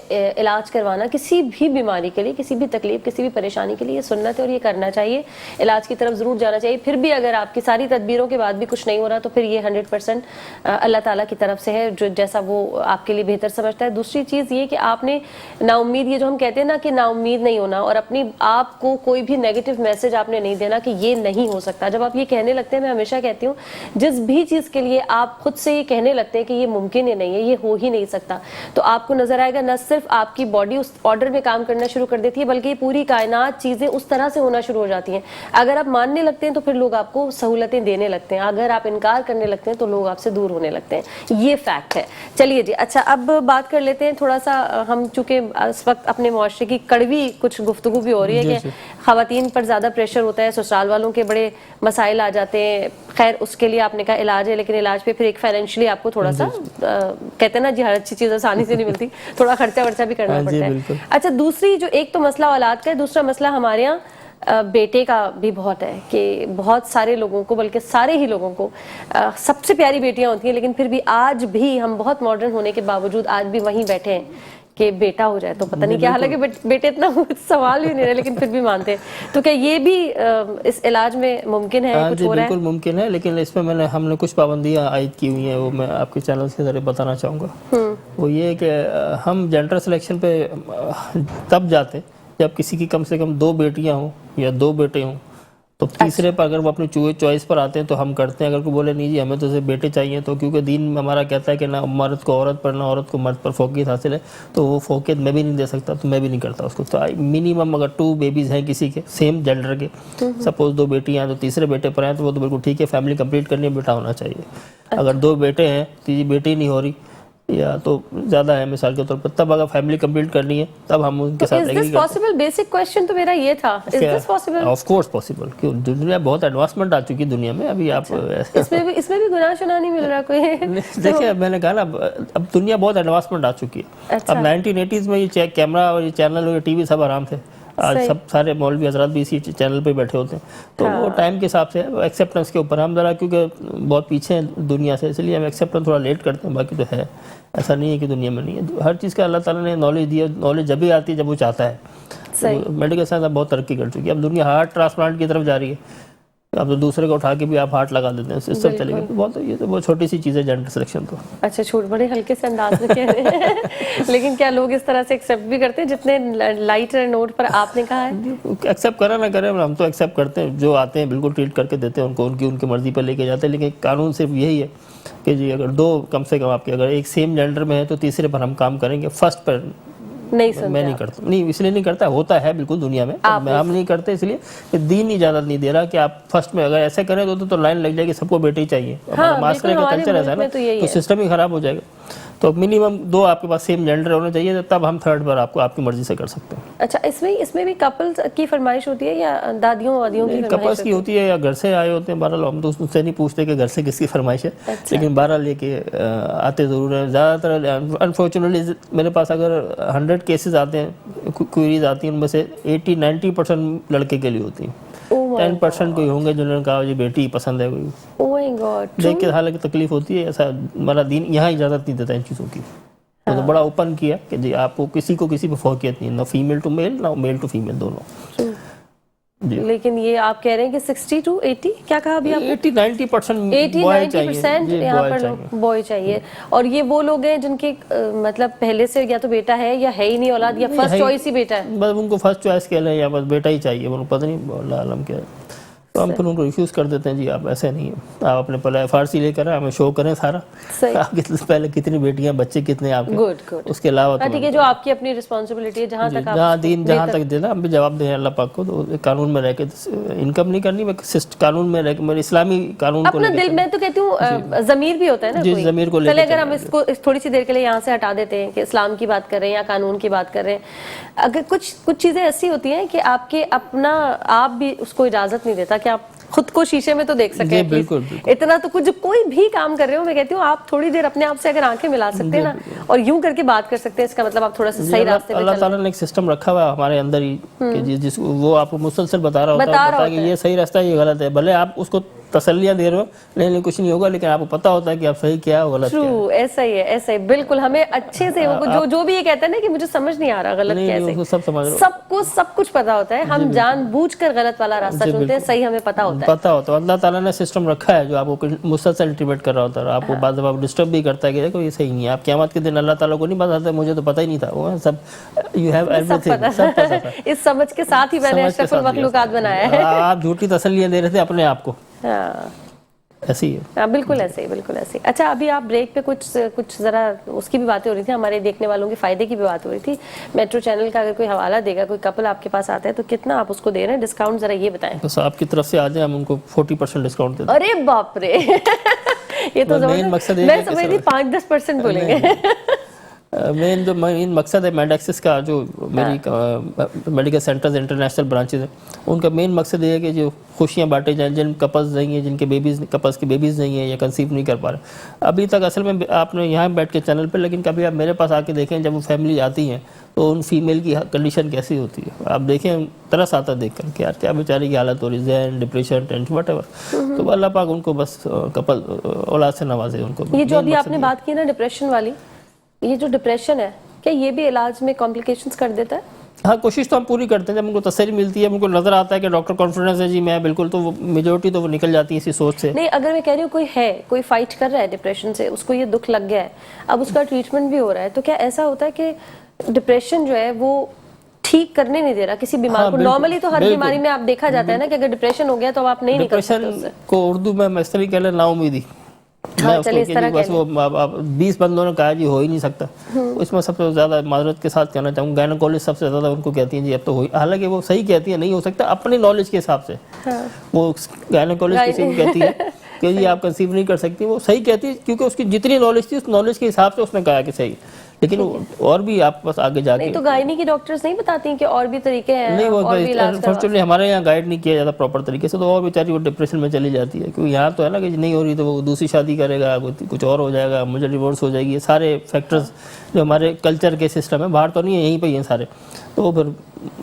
इलाज करवाना किसी भी बीमारी के लिए, किसी भी तकलीफ, किसी भी परेशानी के लिए ये सुन्नत है और ये करना चाहिए, इलाज की तरफ ज़रूर जाना चाहिए। फिर भी अगर आपकी सारी तदबीरों के बाद भी कुछ नहीं हो रहा तो फिर ये 100% अल्लाह ताला की तरफ से है, जो जैसा वो आपके लिए बेहतर समझता है। दूसरी चीज़ ये कि आपने नाउम्मीद, ये जो हम कहते हैं ना कि नाउम्मीद नहीं होना, और अपनी आप को कोई भी नेगेटिव मैसेज आपने नहीं देना कि ये नहीं हो सकता। जब आप ये कहने लगते हैं, मैं हमेशा कहती हूँ जिस भी चीज़ के लिए आप खुद से ये कहने लगते हैं कि ये मुमकिन ही नहीं है, ये हो ही नहीं सकता, तो आपको नजर आएगा न सिर्फ आपकी बॉडी उस ऑर्डर में काम करना शुरू कर देती है, बल्कि पूरी कायनात चीजें उस तरह से होना शुरू हो जाती हैं। अगर आप मानने लगते हैं तो फिर लोग आपको सहूलतें देने लगते हैं, अगर आप इनकार करने लगते हैं तो लोग आपसे दूर होने लगते हैं, ये फैक्ट है। चलिए जी, अच्छा अब बात कर लेते हैं थोड़ा सा, हम चूंकि इस वक्त अपने मुआशरे की कड़वी कुछ गुफ्तगू भी हो रही है कि खवातीन पर ज्यादा प्रेशर होता है, ससुराल वालों के बड़े मसाइल आ जाते हैं। खैर उसके लिए आपने कहा इलाज है, लेकिन इलाज पे फिर एक फाइनेंशियली आपको थोड़ा सा कहते हैं ना जी, हर अच्छी चीज आसानी से नहीं मिलती, थोड़ा खर्चा वर्चा भी करना पड़ता है। अच्छा, दूसरी जो एक तो मसला औलाद का है, दूसरा मसला हमारे यहाँ بیٹے کا بھی بہت ہے کہ بہت سارے لوگوں کو, بلکہ سارے ہی لوگوں کو سب سے پیاری بیٹیاں ہوتی ہیں, لیکن پھر بھی آج بھی ہم بہت ماڈرن ہونے کے باوجود آج بھی وہیں بیٹھے ہیں کہ بیٹا ہو جائے تو پتہ نہیں کیا, حالانکہ بیٹے اتنا سوال ہی نہیں رہے لیکن پھر بھی مانتے ہیں. تو کیا یہ بھی اس علاج میں ممکن ہے, کچھ ہو رہا ہے؟ بالکل ممکن ہے, لیکن اس میں ہم نے کچھ پابندیاں عائد کی ہوئی ہیں, وہ میں آپ کے چینل کے ذریعے بتانا چاہوں گا. وہ یہ ہے کہ ہم جینڈر سلیکشن پہ تب جاتے ہیں جب کسی کی کم سے کم 2 بیٹیاں ہوں یا 2 بیٹے ہوں, تو تیسرے پر اگر وہ اپنی چوائس پر آتے ہیں تو ہم کرتے ہیں. اگر کوئی بولے نہیں جی ہمیں تو صرف بیٹے چاہیے, تو کیونکہ دین ہمارا کہتا ہے کہ نہ مرد کو عورت پر نہ عورت کو مرد پر فوقیت حاصل ہے, تو وہ فوقیت میں بھی نہیں دے سکتا, تو میں بھی نہیں کرتا اس کو. تو منیمم اگر 2 بیبیز ہیں کسی کے سیم جینڈر کے, سپوز 2 بیٹیاں ہیں تو تیسرے بیٹے پر ہیں تو وہ تو بالکل ٹھیک ہے, فیملی کمپلیٹ کرنی ہے, بیٹا ہونا چاہیے. اگر 2 بیٹے ہیں, تیسری بیٹی نہیں ہو رہی یا تو زیادہ ہے مثال کے طور پر, تب اگر فیملی کمپلیٹ کرنی ہے تب ہم ان کے ساتھ ایگری کرتے ہیں. پاسبل بیسک کویسچن تو میرا یہ تھا, is this possible? Of course possible. کیوں, دنیا بہت ایڈوانسمنٹ آ چکی ہے دنیا میں. ابھی آپ اس میں بھی گناہ شناہ نہیں مل رہا کوئی؟ دیکھیں میں نے کہا نا, اب دنیا بہت ایڈوانسمنٹ آ چکی ہے. اب 1980s میں یہ کیمرہ اور یہ چینل اور یہ ٹی وی سب آرام تھے. آج سب سارے مولوی حضرات بھی اسی چینل پہ بیٹھے ہوتے ہیں, تو وہ ٹائم کے حساب سے ایکسیپٹنس کے اوپر ہم ذرا کیونکہ بہت پیچھے ہیں دنیا سے, اس لیے ہم ایکسیپٹنس تھوڑا لیٹ کرتے ہیں. باقی تو ہے, ایسا نہیں ہے کہ دنیا میں نہیں ہے. ہر چیز کا اللہ تعالیٰ نے نالج دی ہے, نالج جب بھی آتی ہے جب وہ چاہتا ہے. میڈیکل سائنس اب بہت ترقی کر چکی ہے. اب دنیا ہارٹ ٹرانسپلانٹ کی طرف جا رہی ہے. اب تو دوسرے کو اٹھا کے بھی آپ ہارٹ لگا دیتے ہیں, اس سے چلے گا. بہت یہ تو بہت چھوٹی سی چیز ہے جینڈر سلیکشن. تو اچھا, چھوٹ بڑے ہلکے سے انداز میں کہہ رہے ہیں, لیکن کیا لوگ اس طرح سے ایکسیپٹ بھی کرتے ہیں جتنے لائٹ نوٹ پر آپ نے کہا ہے؟ ایکسیپٹ کرا نہ کریں, ہم تو ایکسیپٹ کرتے ہیں. جو آتے ہیں بالکل ٹریٹ کر کے دیتے ہیں ان کو, ان کی مرضی پر لے کے جاتے ہیں. لیکن قانون صرف یہی ہے کہ جی اگر 2 کم سے کم آپ کے اگر ایک سیم جینڈر میں ہے تو تیسرے پر ہم کام کریں گے, فرسٹ پر میں نہیں کرتا. نہیں اس لیے نہیں کرتا, ہوتا ہے بالکل دنیا میں, ہم نہیں کرتے اس لیے کہ دین اجازت نہیں دے رہا کہ آپ فرسٹ میں اگر ایسے کریں تو لائن لگ جائے گی, سب کو بیٹے ہی چاہیے. معاشرے کا کلچر ایسا ہے نا, تو سسٹم ہی خراب ہو جائے گا. تو منیمم 2 آپ کے پاس سیم جینڈر ہونا چاہیے, تب ہم 3rd پر آپ کو آپ کی مرضی سے کر سکتے ہیں. اچھا, اس میں بھی کپلز کی فرمائش ہوتی ہے یا دادیوں وادیوں کی فرمائش؟ کپلز کی ہوتی ہے یا گھر سے آئے ہوتے ہیں. بہرحال ہم تو اس سے نہیں پوچھتے کہ گھر سے کس کی فرمائش ہے, لیکن بہرحال لے کے آتے ضرور ہیں. زیادہ تر انفارچونیٹلی میرے پاس اگر 100 کیسز آتے ہیں, کوئریز آتی ہیں, ان میں سے 80-90% لڑکے کے لیے ہوتی ہیں. 10% کوئی ہوں گے جنہوں نے کہا یہ بیٹی پسند ہے کوئی, دیکھ کے حالانکہ تکلیف ہوتی ہے. ایسا ہمارا دین یہاں اجازت نہیں دیتا ان چیزوں کی. تو بڑا اوپن کیا کہ جی آپ کو کسی پہ فوقیت نہیں, نہ فیمیل ٹو میل نہ میل ٹو فیمیل, دونوں. لیکن یہ آپ کہہ رہے ہیں کہ 60 to 80 کیا کہا ابھی آپ؟ 80-90% یہاں پر بوائے چاہیے. اور یہ وہ لوگ ہیں جن کے مطلب پہلے سے یا تو بیٹا ہے یا ہے ہی نہیں اولاد, یا فرسٹ چوائس ہی بیٹا ہے؟ بس ان کو فرسٹ چوائس کہہ لیں یا بس بیٹا ہی چاہیے, ان کو پتہ نہیں اللہ عالم کیا ہے. تو ہم پھر ان کو ریفیوز کر دیتے ہیں, جی آپ ایسے نہیں ہیں, آپ اپنے پہلے FRC لے کر ہمیں شو کریں سارا, آپ پہلے کتنی بیٹیاں بچے کتنے آپ کے, اس کے علاوہ ٹھیک ہے جو آپ کی اپنی رسپانسبلٹی ہے, جہاں تک آپ دین جہاں تک دینا ہم بھی جواب دیں اللہ پاک کو. تو قانون میں رہ کے انکم نہیں کرنی, قانون میں رہ کے میرے اسلامی قانون کو اپنا دل, میں تو کہتی ہوں ضمیر بھی ہوتا ہے نا, جی ضمیر کو لے چلے اگر ہم اس کو تھوڑی سی دیر کے لیے یہاں سے ہٹا دیتے ہیں کہ اسلام کی بات کر رہے ہیں یا قانون کی بات کر رہے ہیں, اگر کچھ چیزیں ایسی ہوتی ہیں کہ آپ کے اپنا آپ بھی اس کو اجازت نہیں دیتا کہ آپ خود کو شیشے میں تو دیکھ سکیں. بالکل اتنا تو کچھ کوئی بھی کام کر رہے ہو, میں کہتی ہوں آپ تھوڑی دیر اپنے آپ سے اگر آنکھیں ملا سکتے ہیں نا اور یوں کر کے بات کر سکتے ہیں, اس کا مطلب آپ تھوڑا سا صحیح راستے پہ. اللہ تعالیٰ نے ایک سسٹم رکھا ہوا ہے ہمارے اندر ہی کہ جس وہ آپ کو مسلسل بتا رہا ہوتا ہے کہ یہ صحیح راستہ ہے یہ غلط ہے. بھلے آپ اس کو تسلیاں دے رہے ہو, نہیں کچھ نہیں ہوگا, لیکن آپ کو پتا ہوتا ہے کہ آپ صحیح کیا ہے غلط کیا ہے. ایسا ہی ہے, ایسا ہی بالکل. ہمیں اچھے سے جو بھی یہ کہتا ہے نا کہ مجھے سمجھ نہیں آ رہا غلط کیسے, سب کچھ پتا ہوتا ہے. ہم جان بوجھ کر غلط والا راستہ چنتے ہیں, صحیح ہمیں پتا ہوتا ہے. اللہ تعالیٰ نے سسٹم رکھا ہے جو آپ کو مسلسل انٹیمیٹ کر رہا ہوتا ہے, آپ کو بعض دفعہ ڈسٹرب بھی کرتا ہے کہ دیکھو یہ صحیح نہیں ہے. آپ قیامت کے دن اللہ تعالیٰ کو نہیں بتاتے, مجھے تو پتہ ہی نہیں تھا, وہ سب یو ہیو ایوریتھنگ, سب پتہ تھا. اس سمجھ کے ساتھ ہی میں نے اشرف المخلوقات بنایا ہے. آپ جھوٹی تسلیاں دے رہے تھے اپنے آپ کو. ایسے ہی ہے. بالکل ایسے ہی, بالکل ایسے ہی. اچھا, ابھی آپ بریک پہ کچھ ذرا اس کی بھی باتیں ہو رہی تھی, ہمارے دیکھنے والوں کے فائدے کی بھی بات ہو رہی تھی. میٹرو چینل کا اگر کوئی حوالہ دے گا, کوئی کپل آپ کے پاس آتا ہے تو کتنا آپ اس کو دے رہے ہیں ڈسکاؤنٹ, ذرا یہ بتائیں. بس آپ کی طرف سے آ جائیں, ہم ان کو 40% ڈسکاؤنٹ دے دیں. ارے باپ رے, یہ تو مین مقصد ہے, میں سمجھ رہی 5-10% بولیں گے. مین مقصد ہے میڈ ایکسس کا، جو میری میڈیکل سینٹرز انٹرنیشنل برانچز ہیں، ان کا مین مقصد یہ ہے کہ جو خوشیاں بانٹے جائیں جن کپلز نہیں ہیں، جن کے کپلز کی بیبیز نہیں ہیں یا کنسیو نہیں کر پا رہے. ابھی تک اصل میں آپ نے یہاں بیٹھ کے چینل پہ، لیکن کبھی آپ میرے پاس آ کے دیکھیں جب وہ فیملی آتی ہیں تو ان فیمیل کی کنڈیشن کیسی ہوتی ہے. آپ دیکھیں ترس آتا دیکھ کر کہ یار کیا بیچاری کی حالت ہو رہی ہے، ذہن، ڈپریشن، ٹینشن، وٹ ایور. تو اللہ پاک ان کو بس کپل اولاد سے نوازے ان کو. یہ جو ابھی آپ نے بات کی نا ڈپریشن والی، یہ جو ڈپریشن ہے کیا یہ بھی علاج میں کمپلیکیشنز کر دیتا ہے؟ ہاں، کوشش تو ہم پوری کرتے ہیں. جب ان کو تسلی ملتی ہے، ان کو نظر آتا ہے کہ ڈاکٹر کانفیڈنس ہے جی میں بالکل، تو وہ میجورٹی تو وہ نکل جاتی ہے اسی سوچ سے. نہیں، اگر میں کہہ رہی ہوں کوئی فائٹ کر رہا ہے ڈپریشن سے، اس کو یہ دکھ لگ گیا ہے، اب اس کا ٹریٹمنٹ بھی ہو رہا ہے، تو کیا ایسا ہوتا ہے کہ ڈپریشن جو ہے وہ ٹھیک کرنے نہیں دے رہا کسی بیمار کو؟ نارملی تو ہر بیماری میں آپ دیکھا جاتا ہے نا کہ اگر ڈپریشن ہو گیا تو آپ نہیں نکل سکتے اس سے. ڈپریشن کو اردو میں اس طرح کہہ لیں نا امیدی. چلے اس طرح بس وہ 20 بندوں نے کہا جی ہو ہی نہیں سکتا. اس میں سب سے زیادہ معذرت کے ساتھ کہنا چاہوں گا گائنیکولوجسٹ سب سے زیادہ ان کو کہتی ہیں جی اب تو ہوئی، حالانکہ وہ صحیح کہتی ہیں نہیں ہو سکتا اپنی نالج کے حساب سے. وہ گائنیکولوجسٹ کسی کو کہتی ہے کہ جی آپ کنسیو نہیں کر سکتی، وہ صحیح کہتی ہے کیونکہ اس کی جتنی نالج تھی اس نالج کے حساب سے اس نے کہا کہ صحیح. لیکن اور بھی آپ بس آگے جا کے نہیں تو گائنی کی ڈاکٹرز نہیں بتاتی ہیں کہ اور بھی طریقے ہیں؟ نہیں، وہ انفارچونیٹلی ہمارے یہاں گائیڈ نہیں کیا جاتا پراپر طریقے سے، تو اور بیچاری وہ ڈپریشن میں چلی جاتی ہے. کیونکہ یہاں تو ہے نا کہ نہیں ہو رہی تو وہ دوسری شادی کرے گا، کچھ اور ہو جائے گا، مجھے ڈیورس ہو جائے گی. یہ سارے فیکٹرز جو ہمارے کلچر کے سسٹم ہے، باہر تو نہیں ہے، یہیں پہ ہی ہیں سارے. تو پھر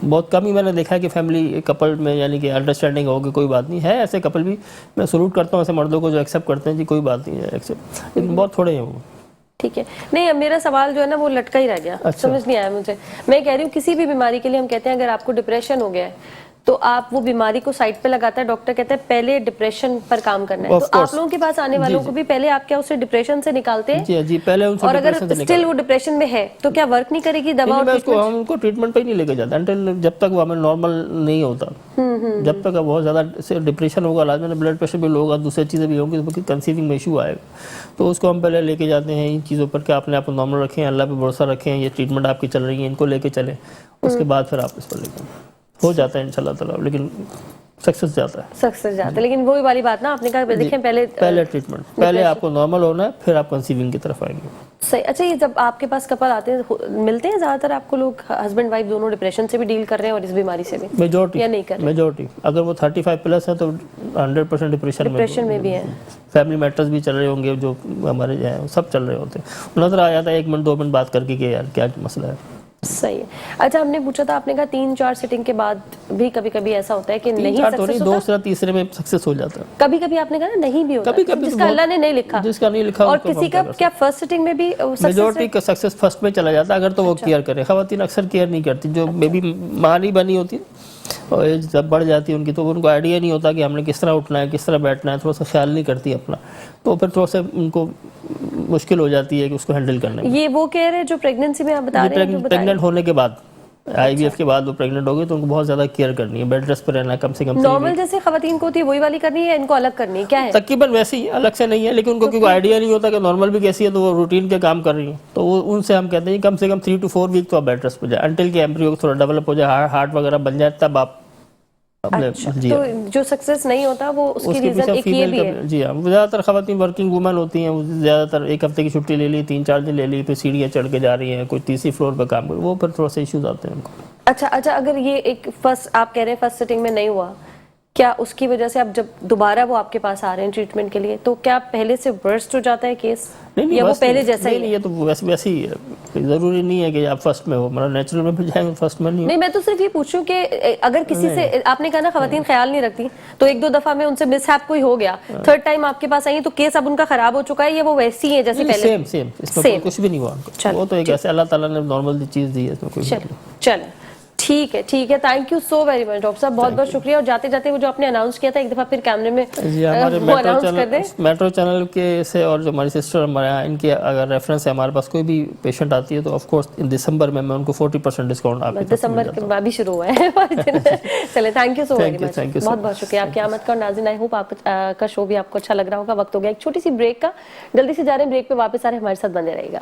بہت کم ہی میں نے دیکھا ہے کہ فیملی کپل میں یعنی کہ انڈرسٹینڈنگ ہوگی کوئی بات نہیں ہے. ایسے کپل بھی میں سلوٹ کرتا ہوں ایسے مردوں کو جو ایکسیپٹ کرتے ہیں جی کوئی بات نہیں ہے ایکسیپٹ، لیکن بہت تھوڑے ہیں وہ. ٹھیک ہے. نہیں، میرا سوال جو ہے نا وہ لٹکا ہی رہ گیا، سمجھ نہیں آیا مجھے. میں کہہ رہی ہوں کسی بھی بیماری کے لیے ہم کہتے ہیں اگر آپ کو ڈپریشن ہو گیا ہے تو آپ وہ بیماری کو سائڈ پہ لگاتا ہے، ڈاکٹر کہتا ہے پہلے ڈپریشن پر کام کرنا ہے. تو آپ لوگوں کے پاس آنے والوں کو بھی پہلے آپ کیا اسے ڈپریشن سے نکالتے ہیں؟ جی پہلے ان سے اور اگر اسٹل وہ ڈپریشن میں ہے تو کیا ورک نہیں کرے گی دوا؟ ہم ان کو ٹریٹمنٹ پہ ہی نہیں لے کے جاتے انٹل جب تک وہ ہمیں نارمل نہیں ہوتا. جب تک بہت زیادہ ڈپریشن ہوگا، علاج میں بلڈ پریشر بھی ہوگا، دوسری چیزیں بھی ہوں گی، کنسیونگ میں ایشو آئے گا، تو اس کو ہم پہلے لے کے جاتے ہیں ان چیزوں پر کہ آپ نے آپ کو نارمل رکھیں، اللہ پہ بھروسہ رکھیں، یہ ٹریٹمنٹ آپ کی چل رہی ہیں ان کو لے کے چلیں. اس کے بعد پھر آپ اس پر لے کے ہو جاتا ہے انشاءاللہ تعالیٰ، لیکن سکسس جاتا ہے. لیکن وہی والی بات نا آپ نے کہا دیکھیں پہلے ٹریٹمنٹ، پہلے آپ کو نارمل ہونا ہے پھر آپ کنسیونگ کی طرف آئیں گے. صحیح. اچھا، یہ جب آپ کے پاس کپل آتے ہیں ملتے ہیں زیادہ تر آپ کو لوگ ہسبینڈ وائف دونوں ڈپریشن سے بھی ڈیل کر رہے ہیں اور اس بیماری سے بھی؟ میجورٹی اگر وہ 35 پلس ہے تو 100% ڈپریشن میں بھی ہیں. فیملی میٹرز بھی چل رہے ہوں گے جو ہمارے جو ہیں سب چل رہے ہوتے ہیں. نظر آ جاتا ہے 1 منٹ 2 منٹ بات کر کے کہ یار کیا مسئلہ ہے. صحیح ہے. اچھا، ہم نے پوچھا تھا، آپ نے کہا 3-4 سیٹنگ کے بعد بھی کبھی کبھی ایسا ہوتا ہے کہ نہیں سکسس ہوتا، 2 تیسرے میں سکسس ہو جاتا ہے. کبھی کبھی آپ نے کہا نہیں بھی ہوتا، جس کا اللہ نے نہیں لکھا، جس کا نہیں لکھا. اور کسی کا کیا فرسٹ سیٹنگ میں بھی میجورٹی کا سکسس فرسٹ میں چلا جاتا ہے اگر تو وہ کیئر کرے. خواتین اکثر کیئر نہیں کرتی، جو بیبی ماں نہیں بنی ہوتی اور ایج جب بڑھ جاتی ہے ان کی تو ان کو آئیڈیا نہیں ہوتا کہ ہم نے کس طرح اٹھنا ہے، کس طرح بیٹھنا ہے، تھوڑا سا خیال نہیں کرتی اپنا، تو پھر تھوڑا سا ان کو مشکل ہو جاتی ہے کہ اس کو ہینڈل کرنے میں. یہ وہ کہہ رہے جو پریگننسی میں آپ بتا رہے ہیں، پریگننٹ ہونے کے بعد IVF کے بعد وہ پریگننٹ ہو گئی تو ان کو بہت زیادہ کیئر کرنی ہے، بیڈ ریسٹ پہ رہنا ہے کم سے کم. نارمل جیسے خواتین کو ہوتی ہے وہی والی کرنی ہے، ان کو الگ کرنی ہے، کیا ہے؟ تقریباً ویسے ہی، الگ سے نہیں ہے، لیکن ان کو کیونکہ آئیڈیا نہیں ہوتا کہ نارمل بھی کیسی ہے تو وہ روٹین کے کام کر رہی ہیں، تو وہ ان سے ہم کہتے ہیں کم سے کم 3 to 4 ویک تو آپ بیڈ ریسٹ پہ جائیں انٹل کہ ایمبریو تھوڑا ڈیولپ ہو جائے، ہارٹ وغیرہ بن جائے، تب آپ اپنے. تو جو سکسس نہیں ہوتا وہ اس کی ریزن ایک یہ بھی ہے. جی ہاں، زیادہ تر خواتین ورکنگ وومن ہوتی ہیں، زیادہ تر 1 ہفتے کی چھٹی لے لی، 3-4 دن لے لی، پھر سیڑھیاں چڑھ کے جا رہی ہیں، کوئی تیسری فلور پہ کام کر، وہ پھر تھوڑا سا ایشوز آتے ہیں ان کو. اچھا، اگر یہ ایک فرسٹ آپ کہہ رہے ہیں فرسٹ سیٹنگ میں نہیں ہوا، کیا اس کی وجہ سے اب جب دوبارہ وہ آپ کے پاس آ رہے ہیں ٹریٹمنٹ کے لیے تو کیا پہلے سے ورسٹ ہو جاتا ہے کیس، یا وہ پہلے جیسا ہی؟ نہیں، یہ تو ویسے ہی ہے، ضروری نہیں ہے کہ آپ فرسٹ میں ہو، مطلب نیچرل میں بھی جائیں فرسٹ میں نہیں. نہیں، میں تو صرف یہ پوچھوں کہ اگر کسی سے آپ نے کہا نا خواتین خیال نہیں رکھتی، تو 1-2 دفعہ میں ان سے مس ہیپ کوئی ہو گیا، 3rd ٹائم آپ کے پاس آئی تو کیس اب ان کا خراب ہو چکا ہے یا وہ ویسی ہیں جیسے پہلے؟ سیم اس میں کچھ بھی نہیں ہوا، وہ تو ایک ایسے اللہ تعالیٰ نے نارمل چیز دی ہے، اس میں کوئی. چلیں ٹھیک ہے. Thank you so very much doctor صاحب، بہت بہت شکریہ. اور جاتے جاتے وہ جو آپ نے اناؤنس کیا تھا ایک دفعہ پھر کیمرے میں وہ اناؤنس کر دیں. میٹرو چینل کے سے اور جو ہماری سسٹر ہمارے یہاں ان کی اگر ریفرنس ہے ہمارے پاس کوئی بھی پیشنٹ آتی ہے تو آف کورس دسمبر میں ان کو 40% ڈسکاؤنٹ آپ کو دسمبر کے بعد بھی شروع ہوا ہے. چلے thank you so very much, بہت بہت شکریہ آپ کی آمد کا. اور ناظرین آئی ہوپ آپ کا شو بھی آپ کو اچھا لگ رہا ہوگا. وقت ہو گیا ایک چھوٹی سی بریک کا، جلدی سے جا رہے ہیں بریک پہ، واپس آ رہے ہیں، ہمارے ساتھ بنے رہے گا.